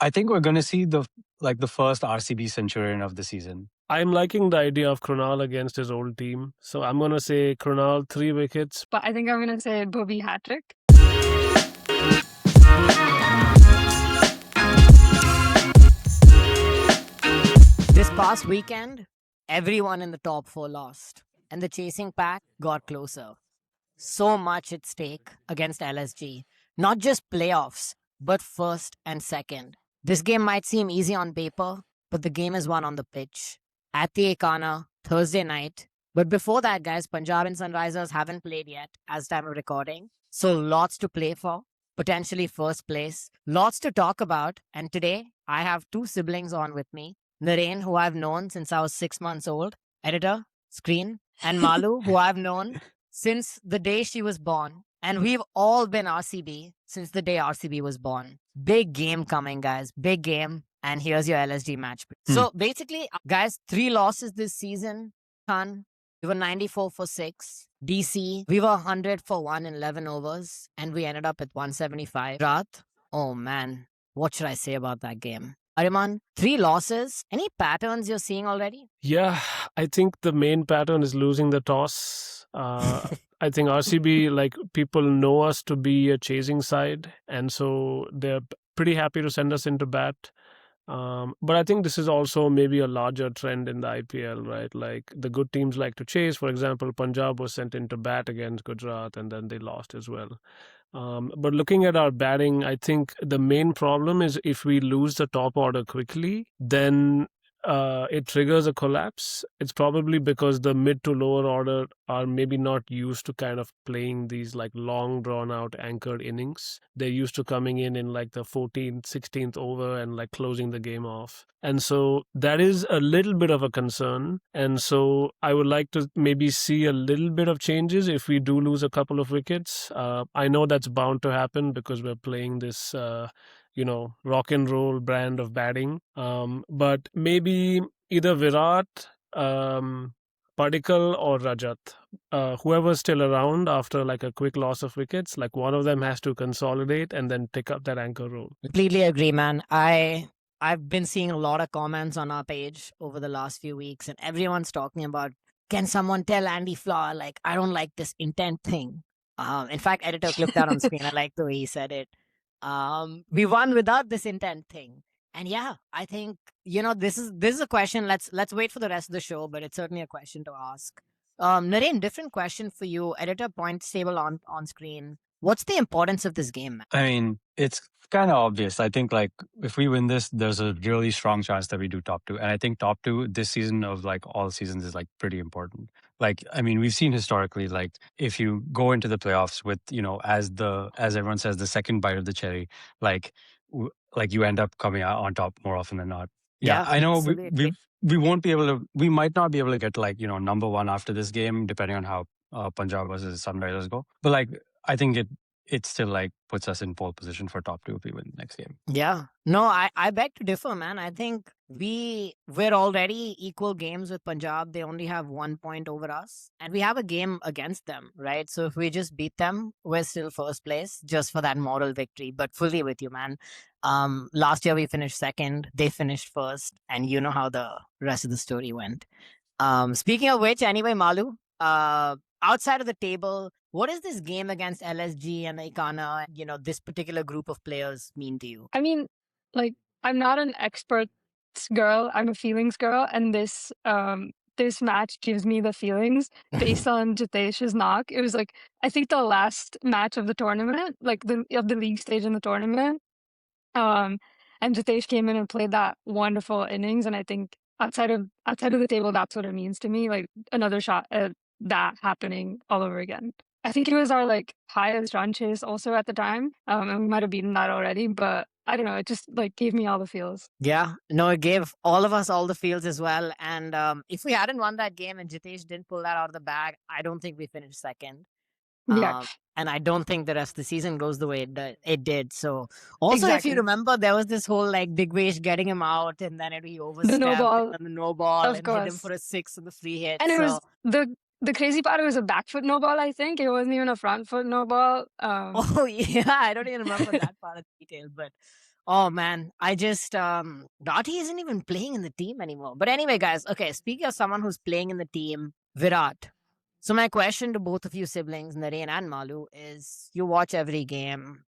I think we're going to see the first RCB centurion of the season. I'm liking the idea of Krunal against his old team. So I'm going to say Krunal 3 wickets. But I think I'm going to say Bobby hat-trick. This past weekend, everyone in the top 4 lost, and the chasing pack got closer. So much at stake against LSG. Not just playoffs, but first and second. This game might seem easy on paper, but the game is won on the pitch. At the Ekana, Thursday night. But before that, guys, Punjab and Sunrisers haven't played yet as time of recording. So lots to play for. Potentially first place. Lots to talk about. And today, I have 2 siblings on with me. Naren, who I've known since I was 6 months old, editor, screen, and Malu, who I've known since the day she was born. And we've all been RCB since the day RCB was born. Big game coming, guys. Big game. And here's your LSG match. So basically, guys, 3 losses this season. Khan, we were 94 for 6. DC, we were 100 for 1 in 11 overs. And we ended up at 175. Rath, oh man, what should I say about that game? Ariman, 3 losses. Any patterns you're seeing already? Yeah, I think the main pattern is losing the toss. I think RCB, like, people know us to be a chasing side, and so they're pretty happy to send us into bat. But I think this is also maybe a larger trend in the IPL, right? Like, the good teams like to chase. For example, Punjab was sent into bat against Gujarat, and then they lost as well. But looking at our batting, I think the main problem is if we lose the top order quickly, then it triggers a collapse. It's probably because the mid to lower order are maybe not used to kind of playing these like long drawn out anchored innings. They're used to coming in like the 14th, 16th over and like closing the game off. And so that is a little bit of a concern. And so I would like to maybe see a little bit of changes if we do lose a couple of wickets. I know that's bound to happen because we're playing this rock and roll brand of batting. But maybe either Virat, Padikkal or Rajat, whoever's still around after like a quick loss of wickets, like one of them has to consolidate and then pick up that anchor role. Completely agree, man. I've been seeing a lot of comments on our page over the last few weeks, and everyone's talking about, can someone tell Andy Flower, like, I don't like this intent thing. In fact, editor clipped that on screen. I like the way he said it. We won without this intent thing. And yeah, I think, this is a question. Let's wait for the rest of the show, but it's certainly a question to ask. Naren, different question for you. Editor points table on screen. What's the importance of this game, man? I mean, it's kind of obvious. I think like if we win this, there's a really strong chance that we do top 2. And I think top 2 this season of like all seasons is like pretty important. Like, I mean, we've seen historically, like if you go into the playoffs with, as everyone says, the second bite of the cherry, like you end up coming out on top more often than not. Yeah, I know we won't be able to, we might not be able to get like, number 1 after this game, depending on how Punjab versus Sunrisers go. But like, I think it still like puts us in pole position for top 2 if we win the next game. Yeah. No, I beg to differ, man. I think we're already equal games with Punjab. They only have 1 point over us. And we have a game against them, right? So if we just beat them, we're still first place just for that moral victory. But fully with you, man. Last year we finished second. They finished first. And you know how the rest of the story went. Speaking of which, anyway, Malu, outside of the table, what does this game against LSG and Ikana, this particular group of players mean to you? I mean, like, I'm not an experts girl. I'm a feelings girl. And this match gives me the feelings based on Jitesh's knock. It was like, I think the last match of the tournament, like of the league stage in the tournament. And Jitesh came in and played that wonderful innings. And I think outside of the table, that's what it means to me. Like another shot at that happening all over again. I think it was our like highest run chase also at the time. And we might have beaten that already, but I don't know. It just like gave me all the feels. Yeah, no, it gave all of us all the feels as well. And if we hadn't won that game and Jitesh didn't pull that out of the bag, I don't think we finished second. Yeah. And I don't think the rest of the season goes the way it did. So also, if you remember, there was this whole like Digvesh getting him out and then he overstepped and the no ball and hit him for a 6 on the free hit. And it was the crazy part, it was a back foot no ball, I think. It wasn't even a front foot no ball. Oh, yeah. I don't even remember that part of the detail. But Oh man, I just Rathi isn't even playing in the team anymore. But anyway, guys, okay, speaking of someone who's playing in the team, Virat. So my question to both of you siblings, Naren and Malu, is you watch every game,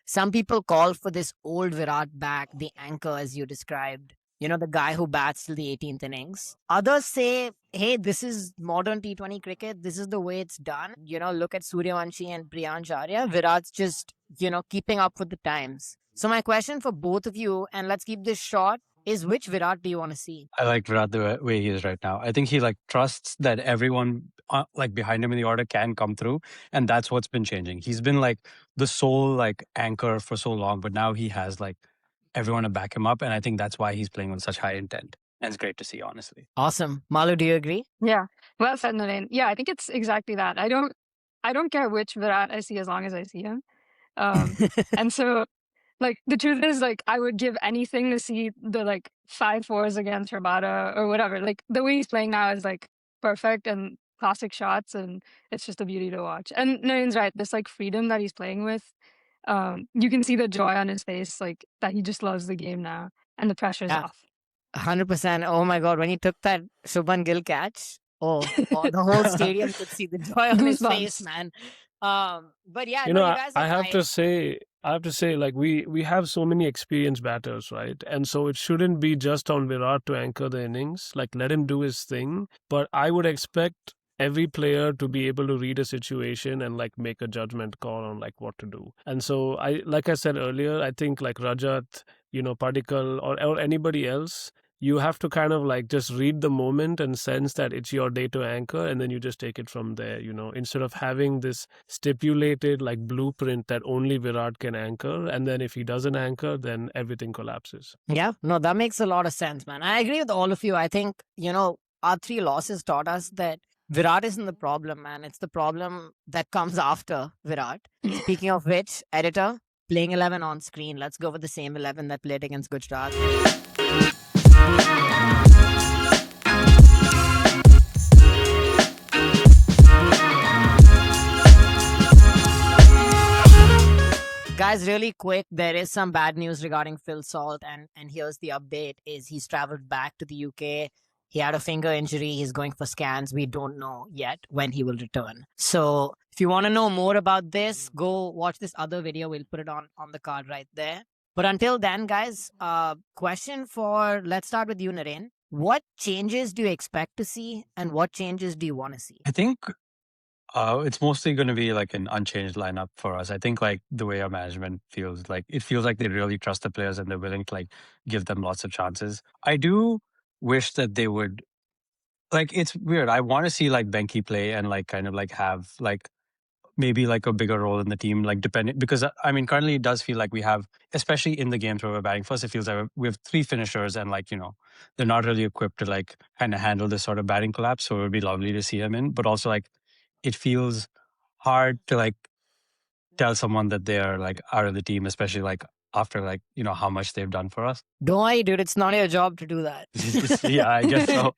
some people call for this old Virat back, the anchor as you described, the guy who bats till the 18th innings. Others say, hey, this is modern T20 cricket. This is the way it's done. Look at Suryavanshi and Priyansh Arya. Virat's just, keeping up with the times. So my question for both of you, and let's keep this short, is which Virat do you want to see? I like Virat the way he is right now. I think he like trusts that everyone like behind him in the order can come through, and that's what's been changing. He's been like the sole like anchor for so long, but now he has like everyone to back him up, and I think that's why he's playing with such high intent. And it's great to see, honestly. Awesome. Malu, do you agree? Yeah. Well said, Naren. Yeah, I think it's exactly that. I don't care which Virat I see as long as I see him. And so like the truth is like I would give anything to see the like 5-4s against Rabada or whatever. Like the way he's playing now is like perfect and classic shots, and it's just a beauty to watch. And Naren's right, this like freedom that he's playing with, you can see the joy on his face, like that he just loves the game now and the pressure's Yeah. off. 100%. Oh my God. When he took that Shubman Gill catch, the whole stadium could see the joy on his face, Goosebumps. man. But yeah, You no, know, you I, guys I are have to right. say, like we have so many experienced batters, right? And so it shouldn't be just on Virat to anchor the innings. Like let him do his thing. But I would expect every player to be able to read a situation and like make a judgment call on like what to do. And so like I said earlier, I think like Rajat, Padikkal or anybody else, you have to kind of like just read the moment and sense that it's your day to anchor, and then you just take it from there, instead of having this stipulated like blueprint that only Virat can anchor, and then if he doesn't anchor, then everything collapses. Yeah, no, that makes a lot of sense, man. I agree with all of you. I think, our 3 losses taught us that Virat isn't the problem, man. It's the problem that comes after Virat. Speaking of which, editor, playing 11 on screen. Let's go with the same 11 that played against Gujarat. Guys, really quick, there is some bad news regarding Phil Salt, and here's the update: is he's traveled back to the UK. He had a finger injury. He's going for scans. We don't know yet when he will return. So if you want to know more about this, go watch this other video. We'll put it on the card right there. But until then, guys, question for, let's start with you, Naren. What changes do you expect to see, and what changes do you want to see? I think it's mostly going to be like an unchanged lineup for us. I think like the way our management feels, like it feels like they really trust the players and they're willing to like give them lots of chances. I do wish that they would, like, it's weird. I want to see like Benki play and like kind of like have like maybe like a bigger role in the team, like depending, because I mean currently it does feel like we have, especially in the games where we're batting first, it feels like we have 3 finishers and like they're not really equipped to like kind of handle this sort of batting collapse. So it would be lovely to see him in, but also like it feels hard to like tell someone that they're like out of the team, especially like after like how much they've done for us. Don't worry, dude. It's not your job to do that. Yeah, I guess so.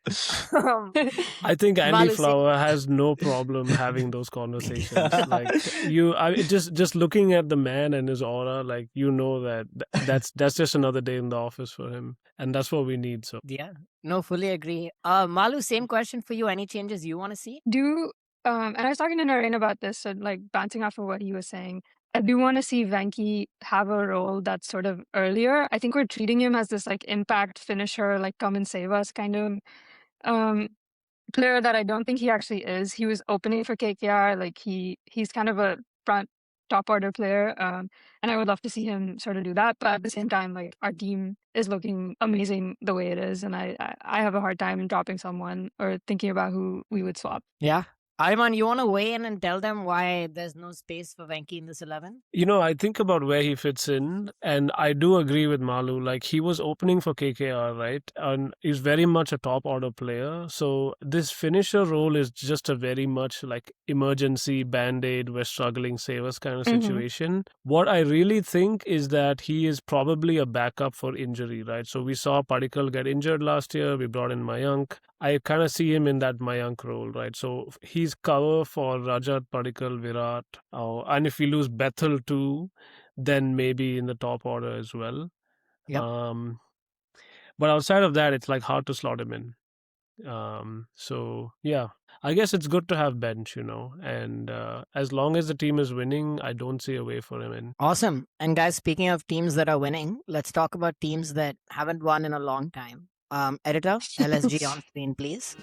I think Andy Malu, Flower has no problem having those conversations. Yeah. Like just looking at the man and his aura, like that's just another day in the office for him, and that's what we need. So Yeah, no, fully agree. Malu, same question for you. Any changes you want to see? And I was talking to Naren about this, so like bouncing off of what he was saying. I do want to see Venki have a role that's sort of earlier. I think we're treating him as this like impact finisher, like come and save us kind of player that I don't think he actually is. He was opening for KKR, like he's kind of a front top order player, and I would love to see him sort of do that. But at the same time, like our team is looking amazing the way it is, and I have a hard time dropping someone or thinking about who we would swap. Yeah. Ayman, you want to weigh in and tell them why there's no space for Venki in this 11? I think about where he fits in, and I do agree with Malu. Like he was opening for KKR, right? And he's very much a top order player. So this finisher role is just a very much like emergency band-aid, we're struggling, save us kind of Mhm. situation. What I really think is that he is probably a backup for injury, right? So we saw Padikkal get injured last year. We brought in Mayank. I kind of see him in that Mayank role, right? So he's cover for Rajat, Padikkal, Virat. And if we lose Bethel too, then maybe in the top order as well. Yep. But outside of that, it's like hard to slot him in. So yeah, I guess it's good to have bench, and as long as the team is winning, I don't see a way for him in. Awesome. And guys, speaking of teams that are winning, let's talk about teams that haven't won in a long time. Editor, LSG on screen, please.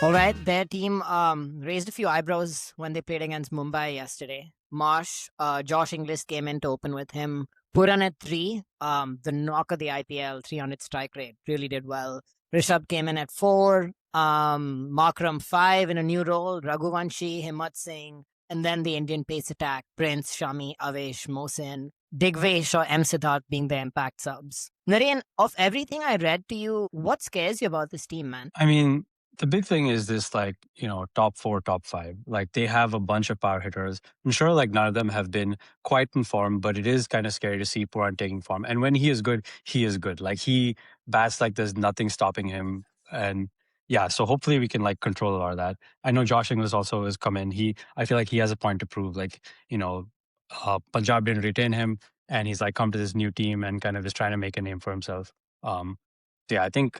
All right, their team raised a few eyebrows when they played against Mumbai yesterday. Marsh, Josh Inglis came in to open with him. Puran at 3, the knock of the IPL, 300 strike rate, really did well. Rishabh came in at 4, Markram 5 in a new role, Raghuvanshi, Himmat Singh, and then the Indian pace attack, Prince, Shami, Avesh, Mohsin, Digvesh or M. Siddharth being the impact subs. Naren, of everything I read to you, what scares you about this team, man? I mean, the big thing is this, like, top 4, top 5. Like, they have a bunch of power hitters. I'm sure, like, none of them have been quite in form, but it is kind of scary to see Puran taking form. And when he is good, he is good. Like, he bats like there's nothing stopping him. And yeah, so hopefully we can, like, control a lot of that. I know Josh Inglis also has come in. I feel like he has a point to prove. Like, Punjab didn't retain him, and he's, like, come to this new team and kind of is trying to make a name for himself. Yeah, I think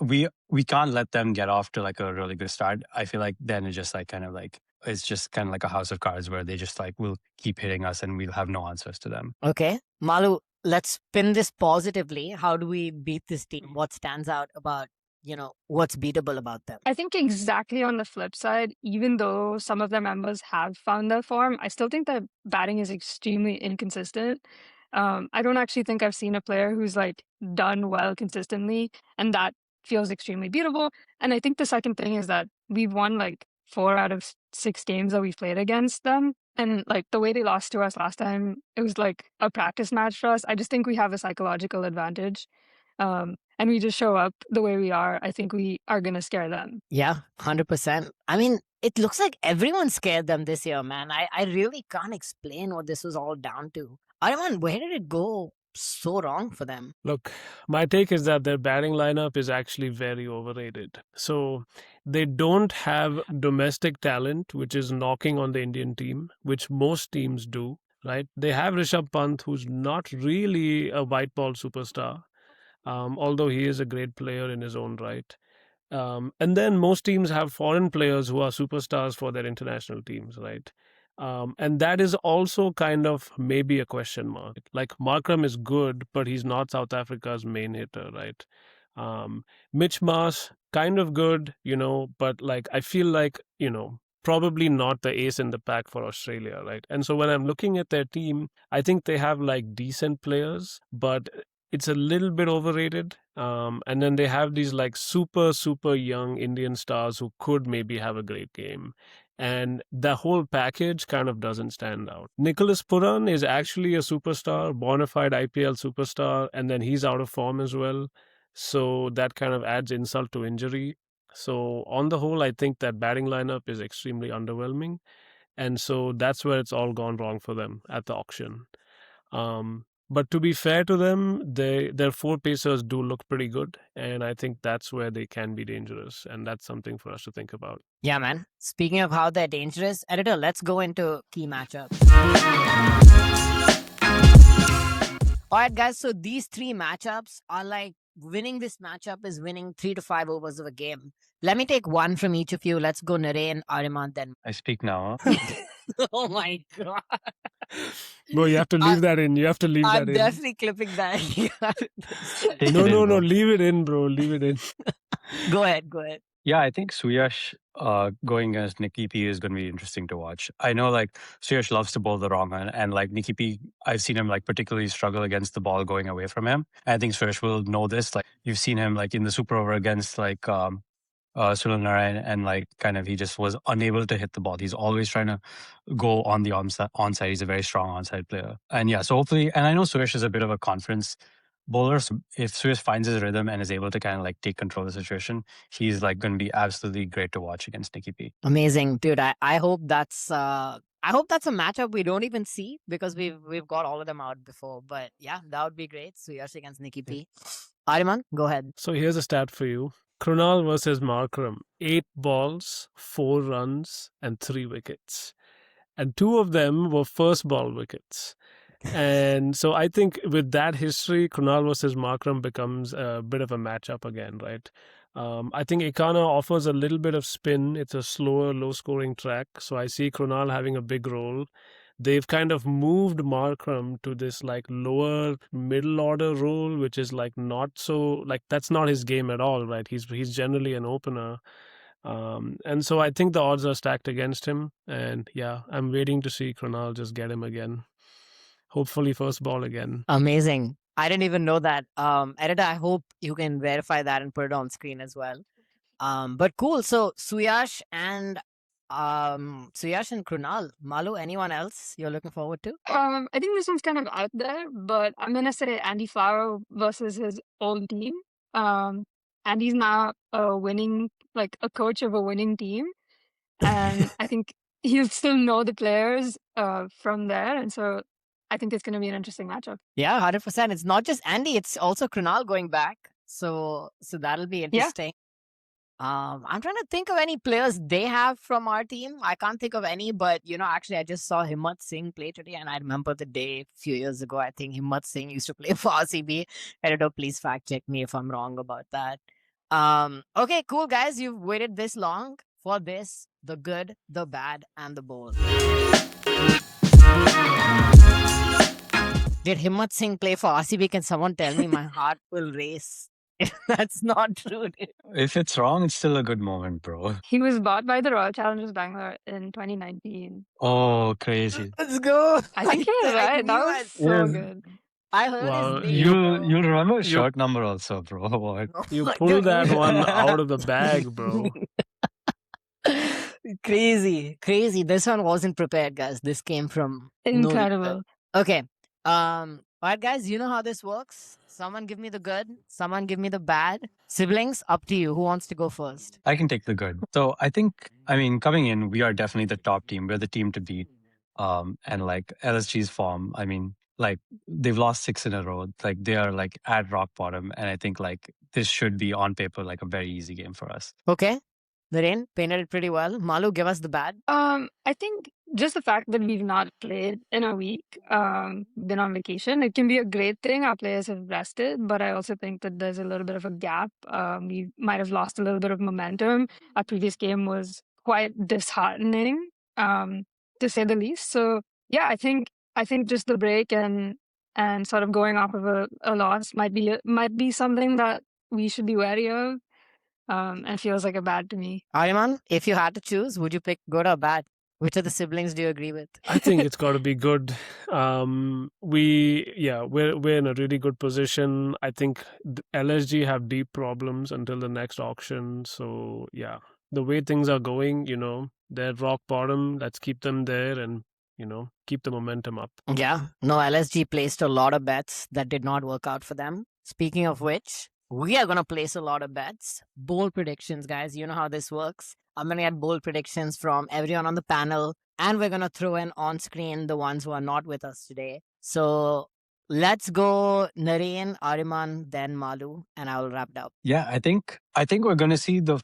we can't let them get off to like a really good start. I feel like then it's just like it's just kind of like a house of cards where they just like will keep hitting us and we'll have no answers to them. Okay, Malu, let's spin this positively. How do we beat this team? What stands out about, what's beatable about them? I think exactly on the flip side, even though some of their members have found their form, I still think that batting is extremely inconsistent. I don't actually think I've seen a player who's like done well consistently, and that feels extremely beatable. And I think the second thing is that we've won like 4 out of 6 games that we've played against them. And like the way they lost to us last time, it was like a practice match for us. I just think we have a psychological advantage. And we just show up the way we are. I think we are going to scare them. Yeah, 100%. I mean, it looks like everyone scared them this year, man. I really can't explain what this was all down to. Arman, where did it go so wrong for them? Look, my take is that their batting lineup is actually very overrated. So they don't have domestic talent, which is knocking on the Indian team, which most teams do, right? They have Rishabh Pant, who's not really a white ball superstar, although he is a great player in his own right. And then most teams have foreign players who are superstars for their international teams, right? And that is also kind of maybe a question mark. Like Markram is good, but he's not South Africa's main hitter, right? Mitch Marsh, kind of good, but like I feel like, probably not the ace in the pack for Australia, right? And so when I'm looking at their team, I think they have like decent players, but it's a little bit overrated. And then they have these like super, super young Indian stars who could maybe have a great game. And the whole package kind of doesn't stand out. Nicholas Puran is actually a superstar, bona fide IPL superstar, and then he's out of form as well. So that kind of adds insult to injury. So on the whole, I think that batting lineup is extremely underwhelming. And so that's where it's all gone wrong for them at the auction. But to be fair to them, their 4 pacers do look pretty good. And I think that's where they can be dangerous. And that's something for us to think about. Yeah, man. Speaking of how they're dangerous, editor, let's go into key matchups. All right, guys. So these 3 matchups are like winning this matchup is winning 3 to 5 overs of a game. Let me take one from each of you. Let's go Naren, Ariman, then. I speak now. Huh? Oh my God. Bro, you have to leave that in. You have to leave that in. I'm definitely clipping that. No, leave it in, bro. Leave it in. Go ahead. Yeah, I think Suyash going against Nikki P is going to be interesting to watch. I know like Suyash loves to bowl the wrong one, and like Nikki P, I've seen him like particularly struggle against the ball going away from him. And I think Suyash will know this. Like you've seen him like in the super over against like Sunil Narayan, and like kind of he just was unable to hit the ball. He's always trying to go on the onside. He's a very strong onside player. And yeah, so hopefully, and I know Suyash is a bit of a confidence bowler. So if Suyash finds his rhythm and is able to kind of like take control of the situation, he's like going to be absolutely great to watch against Nikki P. Amazing, dude. I hope that's a matchup we don't even see because we've got all of them out before. But yeah, that would be great. Suyash against Nikki P. Ariman, go ahead. So here's a stat for you. Krunal versus Markram. 8 balls, 4 runs, and 3 wickets. And 2 of them were first ball wickets. And so I think with that history, Krunal versus Markram becomes a bit of a matchup again, right? I think Ikana offers a little bit of spin. It's a slower, low-scoring track. So I see Krunal having a big role. They've kind of moved Markram to this like lower middle order role, which is like not so like that's not his game at all, right? He's generally an opener. And so I think the odds are stacked against him. And yeah, I'm waiting to see Krunal just get him again. Hopefully first ball again. Amazing. I didn't even know that. Editor, I hope you can verify that and put it on screen as well. But cool. So Suyash and Krunal. Malu, anyone else you're looking forward to? I think this one's kind of out there, but I'm gonna say Andy Farrow versus his old team. Andy's now a coach of a winning team, and I think he'll still know the players from there, and so I think it's gonna be an interesting matchup. Yeah, 100%. It's not just Andy; it's also Krunal going back. So that'll be interesting. I'm trying to think of any players they have from our team. I can't think of any, but actually, I just saw Himmat Singh play today, and I remember the day a few years ago. I think Himmat Singh used to play for RCB. Editor, please fact check me if I'm wrong about that. Okay, cool, guys. You've waited this long for this: the good, the bad, and the bold. Did Himmat Singh play for RCB? Can someone tell me? My heart will race. That's not true. If it's wrong, it's still a good moment, bro. He was bought by the Royal Challengers Bengaluru in 2019. Oh, crazy. Let's go. I think you're right. That was so Yes. good. I heard Wow, his name. You'll remember his short number also, bro. What? You pulled that one out of the bag, bro. Crazy. This one wasn't prepared, guys. This came from Incredible. Okay. All right, guys. You know how this works. Someone give me the good. Someone give me the bad. Siblings, up to you. Who wants to go first? I can take the good. So I think, coming in, we are definitely the top team. We're the team to beat. And like LSG's form, like they've lost 6 in a row. Like they are like at rock bottom. And I think like this should be on paper like a very easy game for us. Okay. Naren painted it pretty well. Malu, give us the bad. I think just the fact that we've not played in a week, been on vacation, it can be a great thing. Our players have rested, but I also think that there's a little bit of a gap. We might have lost a little bit of momentum. Our previous game was quite disheartening, to say the least. So yeah, I think just the break and sort of going off of a loss might be something that we should be wary of. And feels like a bad to me. Ariman, if you had to choose, would you pick good or bad? Which of the siblings do you agree with? I think it's got to be good. We're in a really good position. I think LSG have deep problems until the next auction. So yeah, the way things are going, they're rock bottom. Let's keep them there and keep the momentum up. Yeah, no, LSG placed a lot of bets that did not work out for them. Speaking of which, we are going to place a lot of bets. Bold predictions, guys. You know how this works. I'm going to get bold predictions from everyone on the panel. And we're going to throw in on screen the ones who are not with us today. So let's go Naren, Ariman, then Malu, and I will wrap it up. Yeah, I think we're going to see the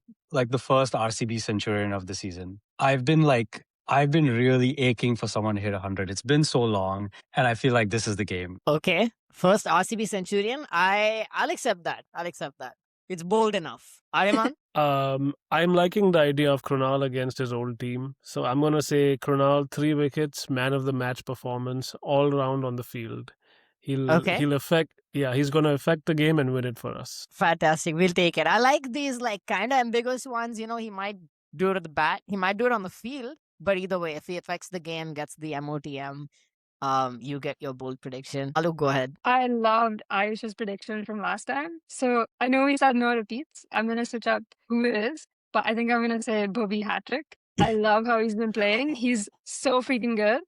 first RCB Centurion of the season. I've been really aching for someone to hit 100. It's been so long, and I feel like this is the game. Okay. First RCB Centurion. I'll accept that. It's bold enough. Ariman? I'm liking the idea of Krunal against his old team. So I'm going to say Krunal, 3 wickets, man of the match performance, all round on the field. He's going to affect the game and win it for us. Fantastic. We'll take it. I like these kind of ambiguous ones. He might do it at the bat. He might do it on the field. But either way, if he affects the game, gets the MOTM, you get your bold prediction. Alu, go ahead. I loved Ayush's prediction from last time. So I know we said no repeats. I'm going to switch up who it is, but I think I'm going to say Bobby hat-trick. I love how he's been playing. He's so freaking good.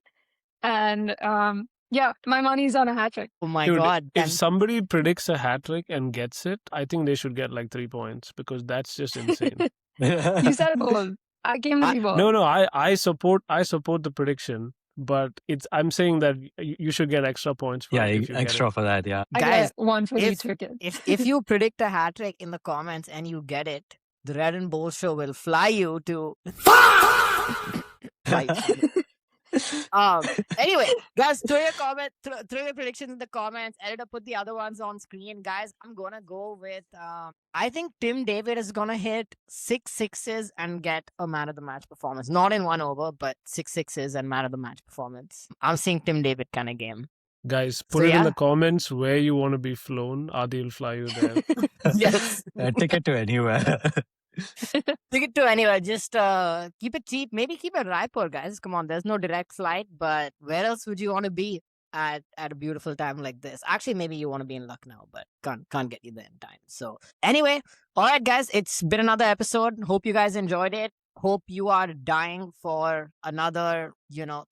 And my money's on a hat-trick. Oh my Dude, God. If somebody predicts a hat-trick and gets it, I think they should get 3 points because that's just insane. You said bold. I came to be bold. No, I support the prediction. but I'm saying that you should get extra points for Yeah, it if you extra for that. Yeah. I Guys, get one for if each wicket. if you predict a hat trick in the comments and you get it, the Red and Bull show will fly you to fly you. Anyway, guys, throw your predictions in the comments. Editor, put the other ones on screen. Guys, I'm gonna go with I think Tim David is gonna hit 6 sixes and get a man of the match performance. Not in 1 over, but 6 sixes and man of the match performance. I'm seeing Tim David kind of game. Guys, So, put it in yeah. the comments where you want to be flown. Adi will fly you there. Yes. Ticket to anywhere. Ticket to anywhere. Just keep it cheap. Maybe keep it Raipur, guys. Come on, there's no direct flight, but where else would you want to be at a beautiful time like this? Actually, maybe you want to be in Lucknow, but can't get you there in time. So anyway, all right, guys, it's been another episode. Hope you guys enjoyed it. Hope you are dying for another,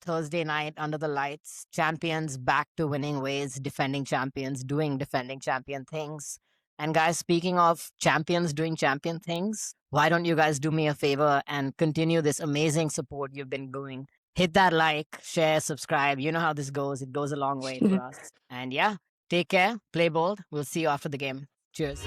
Thursday night under the lights. Champions back to winning ways, defending champions, doing defending champion things. And guys, speaking of champions doing champion things, why don't you guys do me a favor and continue this amazing support you've been doing? Hit that like, share, subscribe. You know how this goes. It goes a long way for us. And yeah, take care, play bold. We'll see you after the game. Cheers.